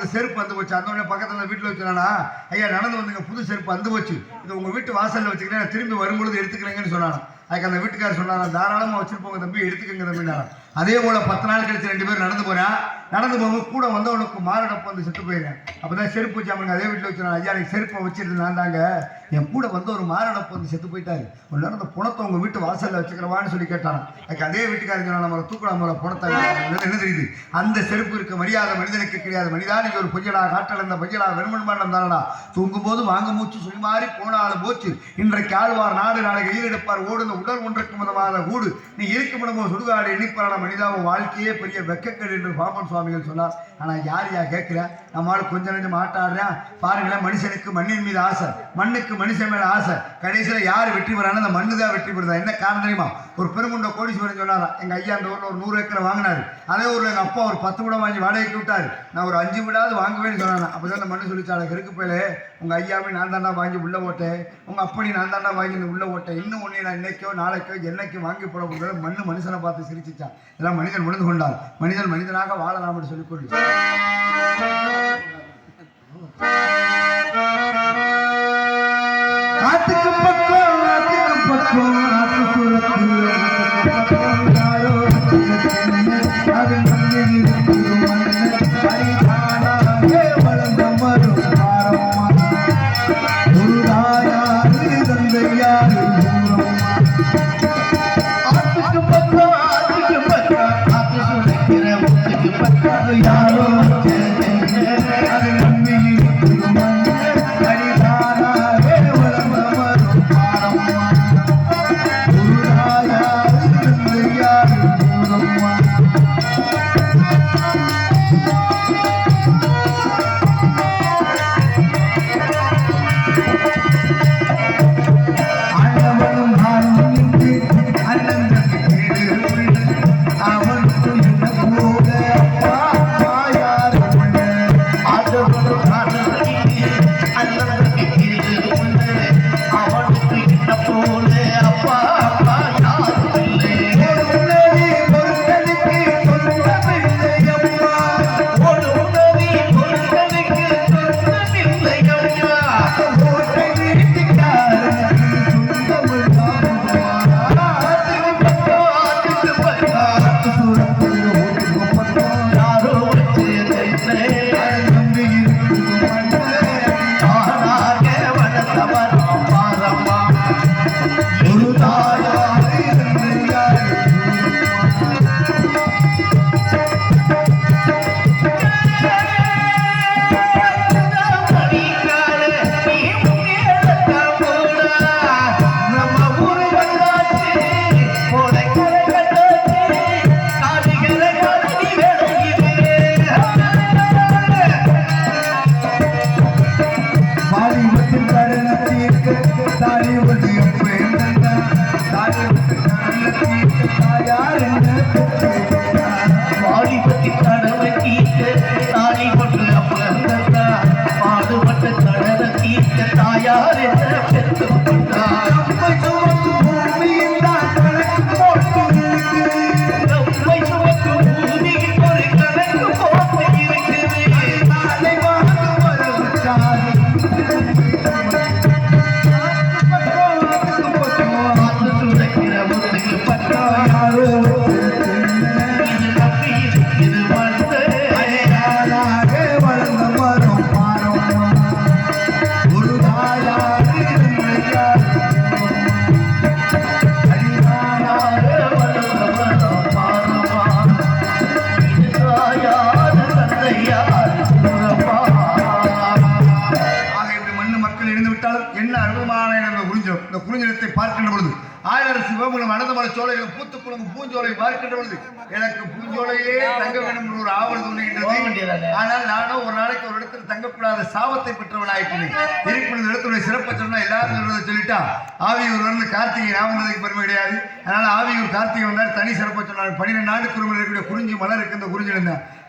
அந்த செருப்பு வந்து போச்சு. அந்த உடனே பக்கத்துல வீட்டுல வச்சுனா, ஐயா நடந்து வந்துங்க, புது செருப்பு வந்து போச்சு, இது உங்க வீட்டு வாசல்ல வச்சுக்கிறேன், திரும்பி வரும்பொழுது எடுத்துக்கிறேங்கன்னு சொன்னாங்க. அதுக்கு அந்த வீட்டுக்காரர் சொன்னாங்க, தாராளமா வச்சிருப்போங்க தம்பி, எடுத்துக்கங்க தம்பினாங்க. அதே போல 10 நாள் கழிச்சு 2 பேரும் நடந்து போறேன். நடந்து போகும்போது கூட வந்தவனுக்கு மாரடைப்பு வந்து செத்து போயிடுறேன். அப்பதான் செருப்பு வச்சாங்க, அதே வீட்டுல வச்சுனா, ஐயா எனக்கு செருப்பை வச்சிருந்து நான் தாங்க, என் கூட வந்து ஒரு மாரடைப்பு வந்து செத்து போயிட்டாரு, ஒரு நேரம் அந்த புணத்தை உங்க வீட்டு வாசல்ல வச்சுக்கிறவான்னு சொல்லி கேட்டாங்க. அதுக்கு அதே வீட்டுக்காரங்க சொன்னா, நம்மளை தூக்கலாம் போல புணத்தை என்ன தெரியுது, அந்த செருப்பு இருக்க மரியாதை மனிதனுக்கு கிடையாது. மனிதா நீங்க ஒரு பொய்யலா, காட்டலந்த பொய்யலா, வெண்மண்பாண்டம் தானடா, தூங்கும் போது வாங்க மூச்சு சுழி மாறி போனாலும் போச்சு, இன்றைக்கு ஆழ்வார் நாடு நாளை கையில் எடுப்பார் ஓடு, இந்த உடல் ஒன்றுக்கு முதலாத கூடு, நீ இருக்கும் இடமோ சுடுகாடு, இனிப்பரான மனிதாவும் வாழ்க்கையே பெரிய வெக்கக்கேடு என்று பாமன் சுவாமிகள் சொன்னார். ஆனா யார் யா கேட்கிற, நம்மளால கொஞ்சம் நெஞ்சம் ஆட்டாடுறேன் பாருங்களேன். மனுஷனுக்கு மண்ணின் மீது ஆசை, மண்ணுக்கு மனுஷன் மேல ஆசை, கடைசியில யாரு வெற்றி பெறான்னு அந்த மண்ணு தான் வெற்றி பெறுதா. என்ன காரணம் தெரியுமா, ஒரு பெருங்குண்ட கோடீஸ்வரன் சொன்னாரா, எங்க ஐயா அந்த ஊர்ல ஒரு 100 ஏக்கரை வாங்கினாரு, அதே ஊர்ல எங்க அப்பா ஒரு 10 வீடம் வாங்கி வாடகைக்கு விட்டாரு, நான் ஒரு 5 வீடாவது வாங்குவேன்னு சொன்னாங்க. அப்பதான் அந்த மண்ணு சொல்லிச்சால, கருக்கு போயில உங்க ஐயாவே நான் தாண்டா வாங்கி உள்ள ஓட்டேன், உங்க அப்படி நான் தாண்டா வாங்கி உள்ள ஓட்டேன், இன்னும் ஒண்ணு நான் இன்னைக்கோ நாளைக்கோ என்னைக்கு வாங்கி போட முடியாது. மண்ணு மனுஷனை பார்த்து சிரிச்சிச்சான். இதெல்லாம் மனிதன் உணர்ந்து கொண்டார், மனிதன் மனிதனாக வாழலாம் என்று சொல்லிக் கொண்டு ஆத்துக்கு பக்கம் ஆத்துக்கு பக்கம் ஆத்து சுரத்து யாரோ அது மண்ணில் வளர்ந்த மரும் ஒரு தாயாரு தந்தையாரு ஆத்துக்கு பக்கம் ஆத்துக்கு பக்கம் ஆத்து சுரக்கிற முத்துக்கு பக்கம் யாரோ அது மண்ணில் குறிஞ்சிடத்தை பார்க்கின்ற பொழுது ஆயிரம் சிவமும் அனந்தமலை சோலைகளும் பூத்து குளங்கும் பூஞ்சோலை பார்க்கின்ற பொழுது எனக்கு பூஞ்சோலையிலே தங்க வேண்டும் என்று ஒரு ஆவல் தோன்றுகின்றது. ஆனால் நானும் ஒரு நாளைக்கு ஒரு இடத்துல தங்கக்கூடாத சாபத்தை பெற்றவனாயிட்டேன். இருப்பினும் இடத்துடைய சிறப்பை சொன்னா எல்லாரும் சொல்றதை சொல்லிட்டா ஆவியூர் வந்து கார்த்திகை நான் வந்ததுக்கு பெருமை கிடையாது. அதனால ஆவியூர் கார்த்திகை வந்தார் தனி சிறப்பை சொன்னார். 12 ஆண்டுக்கு ஒரு இருக்கக்கூடிய குறிஞ்சி மலர் இருக்கு. இந்த குறிஞ்சி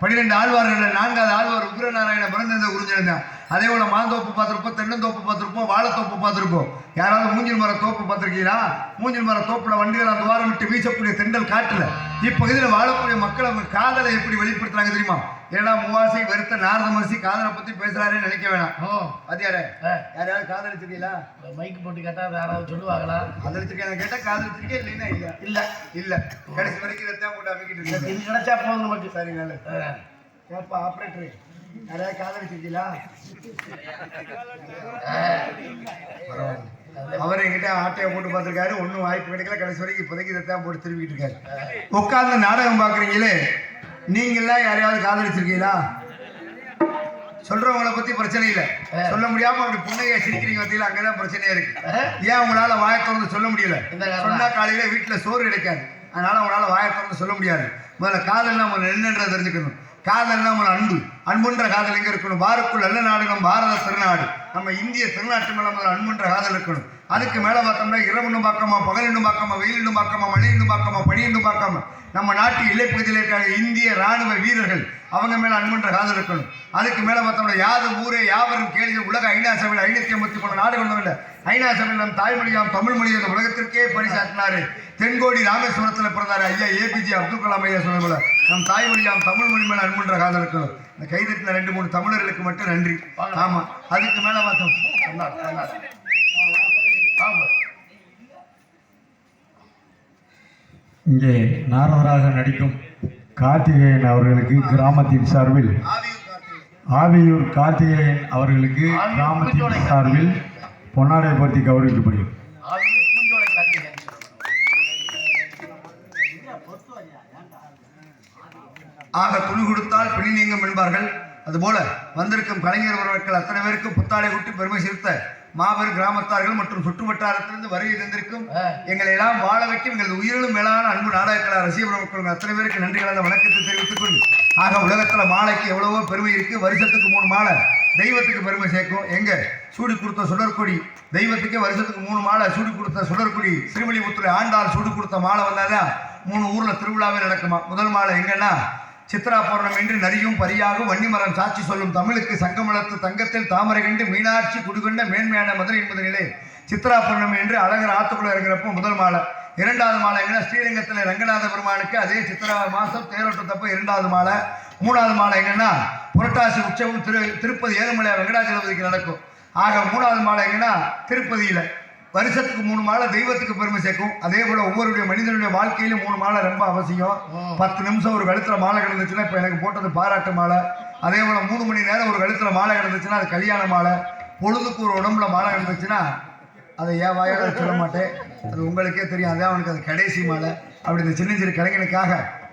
12 ஆழ்வார்கள் 4வது ஆழ்வார் உக்ர ருத்ரநாராயண பிறந்த குறிஞ்சிருந்தேன். அதே போல மாந்தோப்பு பார்த்துருப்போம், தென்னந்தோப்பு பார்த்துருப்போம், வாழைத்தோப்பு பார்த்துருப்போம். யாராவது மூங்கில் மர தோப்பு பார்த்துருக்கீங்களா? மூங்கில் மர தோப்புல வண்டிகள் அந்த வாரம் விட்டு வீசக்கூடிய தென்றல் காட்டுல இப்பகுதியில் வாழக்கூடிய மக்கள் அவங்க காதலை எப்படி வெளிப்படுத்துறாங்க தெரியுமா? ஏன்னா முவாசி வெறுத்த நாரத மரிசி காதலை பத்தி பேசுறாருன்னு நினைக்க வேணாம். பாத்தியாரே, யாரையாவது காதலிச்சிருக்கீங்களா? மைக்கு போட்டு கேட்டா யாராவது சொல்லுவாங்களா? காதலிச்சிருக்கேன் கேட்டா காதலிச்சிருக்கே இல்லைன்னா இல்ல இல்ல இல்ல கடைசி வரைக்கும் இதைத்தான் போட்டு அமைக்கிட்டு இருக்கு. இது கிடைச்சா போதும் நமக்கு. சரி நல்ல ஏப்பா ஆப்ரேட்டர், யாரையாவது காதலிச்சிருக்கீங்களா? அவர் என்கிட்ட ஆட்டையை போட்டு பார்த்துருக்காரு, ஒன்றும் வாய்ப்பு கிடைக்கல. கடைசி வரைக்கும் இப்போதைக்கு இதைத்தான் போட்டு திரும்பிட்டு இருக்காரு. உட்கார்ந்து நாடகம் பார்க்குறீங்களே, நீங்களாம் யாரையாவது காதலிச்சிருக்கீங்களா? சொல்றவங்களை பத்தி பிரச்சனை இல்லை, சொல்ல முடியாம அப்படி புண்ணைய சிரிக்கிறீங்க பத்தியில அங்கதான் பிரச்சனையா இருக்கு. ஏன் உங்களால வாயை திறந்து சொல்ல முடியல? சொன்னா காலையில வீட்டுல சோறு கிடைக்காது, அதனால உங்களால வாயை திறந்து சொல்ல முடியாது. முதல்ல காதல்னா நம்ம என்னன்றதை தெரிஞ்சுக்கணும். காதல்னா நம்ம அன்பு, அன்புன்ற காதல் எங்க இருக்கணும்? பாருக்குள் நல்ல நாடு நம் பாரத திருநாடு, நம்ம இந்திய திருநாட்டு மேல முதல்ல அன்புன்ற காதல் இருக்கணும். அதுக்கு மேல பார்த்தோம்னா இரவுன்னு பார்க்காம, பகலின்னு பார்க்காம, வெயிலின்னு பார்க்காம, மழைன்னு பார்க்காம, பனின்னு பார்க்காம நம்ம நாட்டு எல்லைப்பகுதியில் இருக்காங்க இந்திய ராணுவ வீரர்கள், அவங்க மேல அன்புன்ற காதல் இருக்கணும். அதுக்கு மேல பார்த்தோம்னா யாதும் ஊரே யாவரும் கேள்வி உலக ஐநா சபையில் 553 நாடுகள் இல்லை, ஐநா சபையில் நம் தாய்மொழியாம் தமிழ் மொழி அந்த உலகத்திற்கே பரிசாற்றினாரு. தென்கோடி ராமேஸ்வரத்தில் பிறந்தாரு ஐயா ஏபிஜே அப்துல் கலாம் ஐயா சொன்ன போல நம் தாய்மொழியாம் தமிழ் மொழி மேல அன்புன்ற காதல் இருக்கணும். இந்த கைதட்டின 2-3 தமிழர்களுக்கு மட்டும் நன்றி. ஆமா, அதுக்கு மேல பார்த்தோம் இங்கே நாரதராக நடிக்கும் கார்த்திகேயன் அவர்களுக்கு கிராமத்தின் சார்பில், ஆவியூர் கார்த்திகேயன் அவர்களுக்கு கிராமத்தின் சார்பில் பொன்னாடை பற்றி கௌரவிக்கப்படுகிறது. ஆக துணி கொடுத்தால் பிணி நீங்கும் என்பார்கள். அதுபோல வந்திருக்கும் கலைஞர் உறவுகள் அத்தனை பேருக்கும் புத்தாடை கூட்டி பெருமை சேர்த்த மாபெரும் கிராமத்தார்கள் மற்றும் சுற்று வட்டாரத்திலிருந்து வருகை தந்திருக்கும் எங்களை எல்லாம் வாழ வைக்கும் எங்களது உயிரிலும் மேலான அன்பு நாடகக்கலா ரசிக மக்கள் அத்தனை பேருக்கு நன்றி கலந்த வணக்கத்தை தெரிவித்துக் கொண்டு, ஆக உலகத்துல மாலைக்கு எவ்வளவோ பெருமை இருக்கு. வருஷத்துக்கு 3 மாலை தெய்வத்துக்கு பெருமை சேர்க்கும். எங்க சூடி கொடுத்த சுடற்கொடி தெய்வத்துக்கு வருஷத்துக்கு 3 மாலை சூடி கொடுத்த சுடற்கொடி சிறுமலிபுத்தூர் ஆண்டாள் சூடி கொடுத்த மாலை வந்தாதான் 3 ஊர்ல திருவிழாவே நடக்குமா. முதல் மாலை எங்கன்னா சித்ரா பௌர்ணமி என்று நரியும் பரியாகும் வன்னிமரம் சாட்சி சொல்லும் தமிழுக்கு சங்கமலத்து தங்கத்தில் தாமரை கண்டு மீனாட்சி குடிகொண்ட மேன்மையான மதுரை என்பது நிலை. சித்ரா பௌர்ணமி என்று அழகர் ஆத்துக்குள்ள இருக்கிறப்போ முதல் மாலை. 2வது மாலை எங்கன்னா ஸ்ரீரங்கத்தில் ரங்கநாத பெருமானுக்கு அதே சித்ரா மாசம் தேரோட்டத்தப்போ 2வது மாலை. 3வது மாலை எங்கன்னா புரட்டாசி உற்சவம் திருப்பதி ஏழுமலை வெங்கடாஜலபதிக்கு நடக்கும். ஆக 3வது மாலை எங்கன்னா திருப்பதியில வருஷத்துக்கு 3 மாலை தெய்வத்துக்கு பெருமை சேர்க்கும். அதே போல ஒவ்வொருடைய மனிதனுடைய வாழ்க்கையிலும் 3 மாலை ரொம்ப அவசியம். 10 நிமிஷம் ஒரு கழுத்துல மாலை கிடந்துச்சுன்னா இப்போ எனக்கு போட்டது பாராட்டு மாலை. அதே போல 3 மணி நேரம் ஒரு கழுத்துல மாலை கிடந்துச்சுன்னா அது கல்யாண மாலை. பொழுதுக்கு ஒரு உடம்புல மாலை கிடந்துச்சுன்னா அதை ஏன் வாயால சொல்ல மாட்டேன், அது உங்களுக்கே தெரியும், அதே அவனுக்கு அது கடைசி மாலை. அப்படி இந்த சின்ன சிறு கலைஞனுக்காக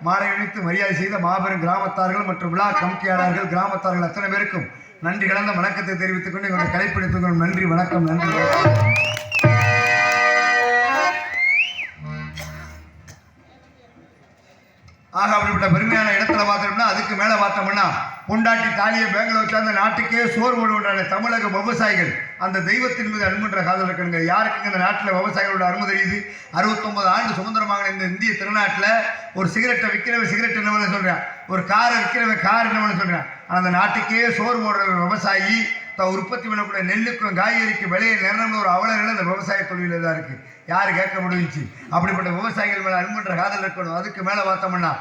மாலை அணித்து மரியாதை செய்த மாபெரும் கிராமத்தார்கள் மற்றும் விழா கமிட்டியாளர்கள் கிராமத்தார்கள் அத்தனை பேருக்கும் நன்றி கலந்த வணக்கத்தை தெரிவித்துக் கொண்டு எங்களுடைய கலைப்பிடித்துக் கொண்டு நன்றி வணக்கம். நன்றி. ஆக அப்படிப்பட்ட பெருமையான இடத்துல பார்த்தோம்னா அதுக்கு மேலே பார்த்தோம்னா பொண்டாட்டி தாலியை பேங்கில் வச்சு அந்த நாட்டுக்கே சோறு போடுகின்ற தமிழக விவசாயிகள் அந்த தெய்வத்தின் மீது அன்புன்ற காதல் இருக்குங்க. யாருக்கு இந்த நாட்டில் விவசாயிகளோட அருமை தெரியுது? 69 ஆண்டு சுதந்திரமாக இந்த இந்திய திருநாட்டில் ஒரு சிகரெட்டை விற்கிறவன் சிகரெட் என்னவனு சொல்கிறான், ஒரு காரை விற்கிறவன் கார் என்னவனு சொல்கிறான். அந்த நாட்டுக்கே சோறு போடுற விவசாயி உற்பத்தி பண்ணக்கூடிய நெல்லுக்கும் காய்கறிக்கு விலையை நிர்ணயம் ஒரு அவலர்கள் அந்த விவசாய தொழிலில் தான் இருக்குது. யாரு கேட்க முடிஞ்சிச்சு? அப்படிப்பட்ட விவசாயிகள் மேலே அன்புன்ற காதல் இருக்கணும். அதுக்கு மேலே பார்த்தோம்னா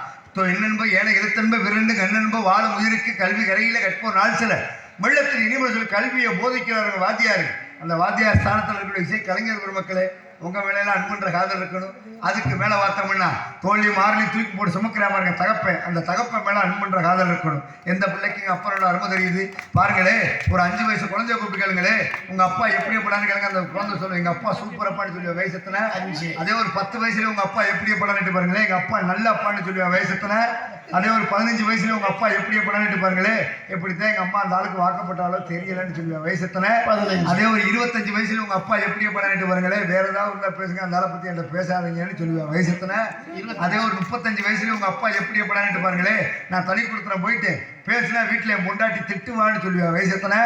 என்னென்ப ஏழை எழுத்தன்ப விரண்டு கண்ணென்ப வாழும் உயிருக்கு கல்வி கரையில கற்போர் நாள் சில வெள்ளத்தின் இனிமேல் சொல்லி கல்வியை போதிக்கிறார்கள் வாத்தியாரு. அந்த வாத்தியார் ஸ்தானத்தில் இருக்கிற இசை கலைஞர் பெருமக்களே, உங்க மேலாம் அன்புன்ற காதல் இருக்கணும். அதுக்கு மேலே பார்த்தோம்னா தோல்வி மாறலி தூக்கி போட்டு சுமக்கிறாம இருக்க தகப்பேன், அந்த தகப்பன் மேலே அன்புன்ற காதல் இருக்கணும். எந்த பிள்ளைக்கு அப்பனோட அருமை தெரியுது பாருங்களே. ஒரு 5 வயசு குழந்தைய கூப்பிட்டு கேளுங்களே, உங்க அப்பா எப்படி எப்படான்னு கேளுங்க. அந்த குழந்தை சொல்லுங்க எங்க அப்பா சூப்பர் அப்பான்னு சொல்லுவா வயசத்துல 5. அதே ஒரு 10 வயசுல உங்க அப்பா எப்படி எப்படான்னு பாருங்களேன், எங்க அப்பா நல்ல அப்பான்னு சொல்லுவா வயசத்துல. அதே ஒரு 15 வயசுல உங்க அப்பா எப்படி எப்படான்னு பாருங்களே, எப்படித்தான் எங்க அம்மா அந்த ஆளுக்கு வாக்கப்பட்டாலோ தெரியலன்னு சொல்லுவா வயசத்துல. அதே ஒரு 25 வயசுல உங்க அப்பா எப்படி எப்படான்னு பாருங்களே, வேற ஏதாவது பேசுங்க அந்த ஆளை பத்தி என்கிட்ட பேசாதீங்கன்னு சொல்லுவேன் வயசத்துல. அதே ஒரு 35 வயசுல உங்க அப்பா எப்படி எப்படான்னு பாருங்களே, நான் தனி கொடுத்துறேன் போயிட்டு பேசினா வீட்டுல என் பொண்டாட்டி திட்டுவான்னு சொல்லுவா. வயசு எத்தனை?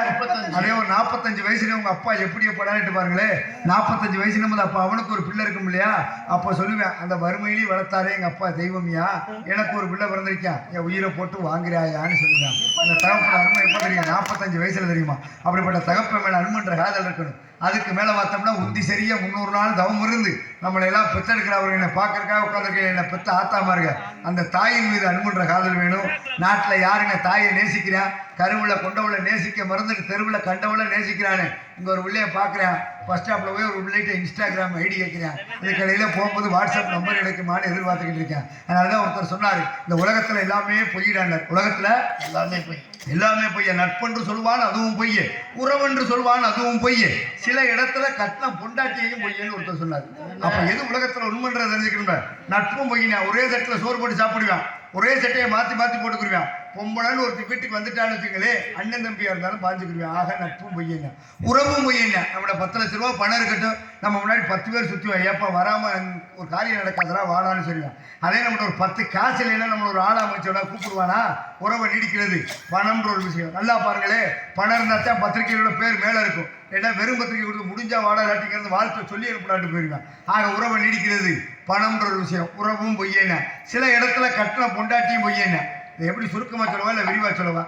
அதே ஒரு 45 வயசுல உங்க அப்பா எப்படி படாட்டு பாருங்களே. 45 வயசுல போது அப்ப அவனுக்கு ஒரு பிள்ளை இருக்கும் இல்லையா, அப்ப சொல்லுவேன், அந்த வறுமையிலேயே வளர்த்தாரே எங்க அப்பா தெய்வமியா, எனக்கு ஒரு பிள்ளை பிறந்திருக்கான், என் உயிரை போட்டு வாங்குறாயான்னு சொல்லுவேன். அந்த தகப்போட அருமை எப்ப தெரியும்? 45 வயசுல தெரியுமா? அப்படிப்பட்ட தகப்ப மேல அன்புன்ற காதல் இருக்கணும். அதுக்கு மேல பார்த்தோம்னா உந்தி சரியா 300 நாள் தவம் இருந்து நம்மளை எல்லாம் பெற்றெடுக்கிறவர்கள் என்னை பார்க்கறக்காக உட்காந்துருக்க என்னை பெற்ற ஆத்தாமா இருக்க அந்த தாயின் மீது அன்புன்ற காதல் வேணும். நாட்டில் யாருங்க தாயை நேசிக்கிறான்? கருவுல கொண்டவளை நேசிக்க மறந்துட்டு தெருவில் கண்டவளை நேசிக்கிறானே. இங்கே ஒரு பிள்ளைய பார்க்குறேன், பஸ் ஸ்டாப்பில் போய் ஒரு பிள்ளைகிட்ட இன்ஸ்டாகிராம் ஐடி கேட்குறேன், இதுக்கடையில் போகும்போது வாட்ஸ்அப் நம்பர் எடுக்குமான்னு எதிர்பார்த்துக்கிட்டு இருக்கேன். அதனால தான் ஒருத்தர் சொன்னார், இந்த உலகத்தில் எல்லாமே பொய்யிடாங்க, உலகத்தில் எல்லாமே போய் எல்லாமே பொய்ய. நட்பென்று சொல்வான் அதுவும் பொய்ய, உறவென்று சொல்வான் அதுவும் பொய்ய, சில இடத்துல கட்டின பொண்டாட்டியையும் பொய்யன்னு ஒருத்தர் சொன்னார். அப்ப எது உலகத்துல உண்மைன்றதை தெரிஞ்சுக்கணும். நட்பும் பொய்யினா ஒரே தட்டில் சோறு போட்டு சாப்பிடுவான், ஒரே சட்டையை மாத்தி மாத்தி போட்டுக்குருவான். பொம்பளைன்னு ஒருத்தர் வீட்டுக்கு வந்துட்டான்னு வச்சுங்களே, அண்ணன் தம்பியா இருந்தாலும் பாஞ்சுக்குருவான். ஆக நட்பும் பொய்யங்க, உறவும் பொய்யங்க. நம்மளோட 10 லட்ச ரூபா பணம் இருக்கட்டும், நம்ம முன்னாடி 10 பேர் சுற்றுவோம், ஏப்பா வராம ஒரு காரியம் நடக்காதரா வாடான்னு சொல்லுவான். அதே நம்மளோட ஒரு 10 காசு இல்லைன்னா நம்மள ஒரு ஆளா அமைச்சோட கூப்பிடுவானா? உறவை நீடிக்கிறது பணம்ன்ற ஒரு விஷயம். நல்லா பாருங்களே, பணம் இருந்தா தான் பத்திரிகையோட பேர் மேல இருக்கும். ஏன்னா வெறும் பத்திரிகை கொடுத்து முடிஞ்சா வாடா காட்டிக்கிறது வாழ்க்கை சொல்லி அனுப்பினாட்டு போயிருவேன். ஆக உறவை நீடிக்கிறது பணம்ன்ற ஒரு விஷயம். உறவும் பொய்யேங்க. சில இடத்துல கட்டின பொண்டாட்டியும் பொய்யேங்க. இதை எப்படி சுருக்கமா சொல்லவா இல்ல விரிவா சொல்லவா?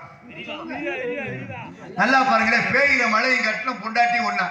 நல்லா பாருங்களேன், பேயிற மழையும் கட்டின பொண்டாட்டி ஒண்ணா,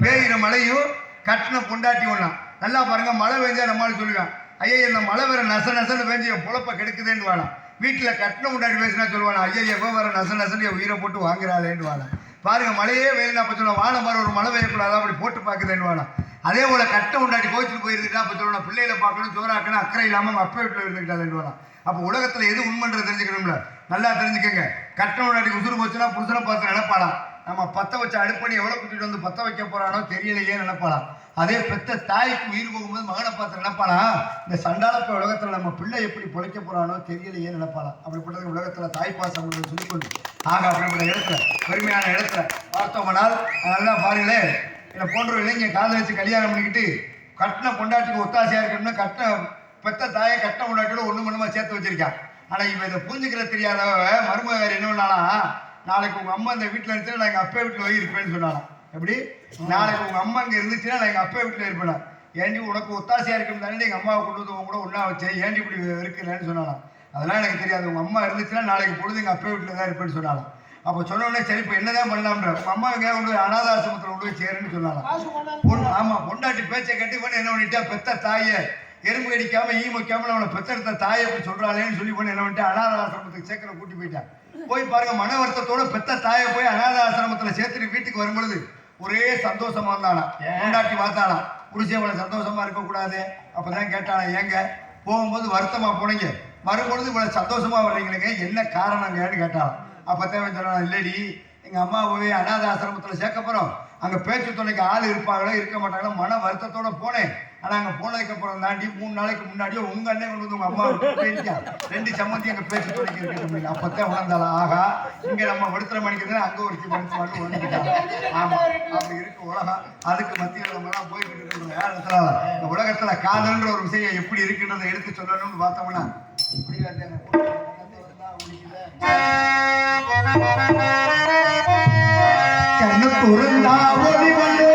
பேயிற மழையும் கட்டின பொண்டாட்டி ஒண்ணா. நல்லா பாருங்க, மழை பெஞ்சா நம்மளால சொல்லுவேன், ஐயா இந்த மழை வேற நச நசன்னு பெஞ்சு என் பொழப்ப கெடுக்குதேன்னு வாழாம். வீட்டுல கட்டின பொண்டாட்டி பேசினா சொல்லுவானா, ஐயா எப்போ வேற நச நசன்னு என் உயிரை போட்டு வாங்குறாளேன்னு வாழாம். பாருங்க, மழையே வெயில்னா அப்ப சொல்லுவான், வாழ மாதிரி ஒரு மழை பெய்யக்கூடாது அப்படி போட்டு பாக்குதேன்னு வாழாம். அதே போல கட்ட உண்டாட்டி கோச்சிட்டு போயிருந்துட்டா அப்ப சொல்லணும், பிள்ளைகளை பார்க்கணும், சோறாக்கணும், அக்கறை இல்லாம அப்பா வீட்டுல இருந்துக்கிட்டாலேன்னு வாழாம். அப்ப உலகத்துல எது உண்மைன்ற தெரிஞ்சுக்கணும்ல. நல்லா தெரிஞ்சுக்கங்க, கட்ட உண்டாட்டி உசுறு போச்சுன்னா புருஷனை பார்த்து நினைப்பாளாம், நம்ம பத்த வச்ச அடுப்பணி எவ்வளவு கூட்டிட்டு வந்து பத்த வைக்க போறானோ தெரியலையே நினைப்பாளாம். அதே பெத்த தாய்க்கு உயிர் போகும்போது மகனை பார்த்து நினைப்பாளா, இந்த சண்டாளப்ப உலகத்துல நம்ம பிள்ளை எப்படி பொழைக்க போறானோ தெரியலையே நினைப்பாளாம். அப்படிப்பட்டது உலகத்துல தாய்ப்பாசம் சொல்லிக்கொண்டு ஆக அப்படிப்பட்ட இடத்துல பெருமையான இடத்துல பார்த்தோம்னால் நல்லா பாருங்களே, இதை போன்ற இளைஞர் காதலிச்சு கல்யாணம் பண்ணிக்கிட்டு கட்டின பொண்டாட்டிக்கு ஒத்தாசையா இருக்கணும்னு கட்டின பெத்த தாயை கட்டின பொண்டாட்டியோட ஒண்ணு மண்ணுமா சேர்த்து வச்சிருக்கான். ஆனா இவ இதை புரிஞ்சுக்கிற தெரியாதவ மருமகாரி என்ன பண்ணாலாம், நாளைக்கு உங்க அம்மா இந்த வீட்டுல இருந்துச்சுன்னா நான் எங்க அப்பா வீட்டுல போய் இருப்பேன்னு சொன்னாலாம். எப்படி? நாளைக்கு உங்க அம்மா இங்க இருந்துச்சுன்னா நான் எங்க அப்பா வீட்டுல இருப்பேனா, ஏண்டி உனக்கு ஒத்தாசையா இருக்கணும் தானே எங்க அம்மாவை கொண்டு வந்து உங்க கூட ஒன்னா வச்சேன், ஏண்டி இப்படி இருக்கிறேன்னு சொன்னாலாம். அதெல்லாம் எனக்கு தெரியாது, உங்க அம்மா இருந்துச்சுன்னா நாளைக்கு பொழுது எங்க அப்பா வீட்டுல தான் இருப்பேன்னு சொன்னாலாம். அப்போ சொன்ன உடனே சரி இப்போ என்னதான் பண்ணலாம்ன்ற, உங்க அம்மா எங்கேயா கொண்டு போய் அனாத ஆசிரமத்தில் கொண்டு போய் சேருன்னு சொன்னாலாம். ஆமா, பொண்டாட்டி பேச்சை கட்டி பண்ணி என்ன பண்ணிட்டா, பெத்த தாயை எறும்பு கடிக்காம ஈ வைக்காம அவனை பெத்தெடுத்த தாயை அப்படி சொல்றாளேன்னு சொல்லி பண்ணி என்ன பண்ணிட்டு அனாத ஆசிரமத்துக்கு சேர்க்கிற கூட்டி போயிட்டான். போய் பாருங்க, மன வருத்தத்தோட பெத்த தாயை போய் அனாத ஆசிரமத்துல சேர்த்துட்டு வீட்டுக்கு வரும்பொழுது ஒரே சந்தோஷமா இருந்தானா. பொண்டாட்டி பார்த்தானா, புடிச்ச இவ்வளவு சந்தோஷமா இருக்கக்கூடாது. அப்பதான் கேட்டானா, ஏங்க போகும்போது வருத்தமா போனீங்க, வரும்பொழுது இவ்வளவு சந்தோஷமா வர்றீங்களேங்க, என்ன காரணங்கன்னு கேட்டான். அப்பதான் சொன்னா, இல்லடி எங்க அம்மா போய் அனாத ஆசிரமத்துல சேர்க்க போறோம், அங்க பேச்சு துணைக்கு ஆள் இருப்பாங்களோ இருக்க மாட்டாங்களோ, மன வருத்தத்தோட போனேன். ஆனா அங்க போனதுக்கு அப்புறம் தாண்டி 3 நாளைக்கு முன்னாடியோ உங்க அண்ணன் கொண்டு வந்து உங்க அம்மா போயிருக்கான், 2 சம்மந்தி அங்க பேச்சு துணைக்கு இருக்கு. அப்பதான் உணர்ந்தாலும் ஆகா இங்க நம்ம படுத்துற மணிக்கு அங்க ஒரு படுத்து உணர்ந்துட்டாங்க. ஆமா, அப்படி இருக்கு உலகம். அதுக்கு மத்தியில் நம்ம எல்லாம் போயிட்டு இருக்கிற நேரத்துல இந்த உலகத்துல காதல்ன்ற ஒரு விஷயம் எப்படி இருக்குன்றதை எடுத்து சொல்லணும்னு பார்த்தோம்னா, கண்ணு பொருந்தா ஒளிவலே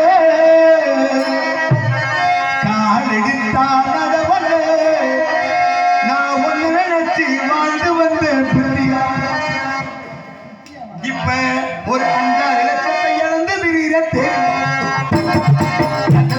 காலெடுத்தா நடவலே, நான் ஒண்ணு நினைச்சு வாழ்ந்து வந்தேன் பிரியா, இப்ப ஒரு 5-6 இலக்கத்தை இழந்து விரிரத்தே கண்ணா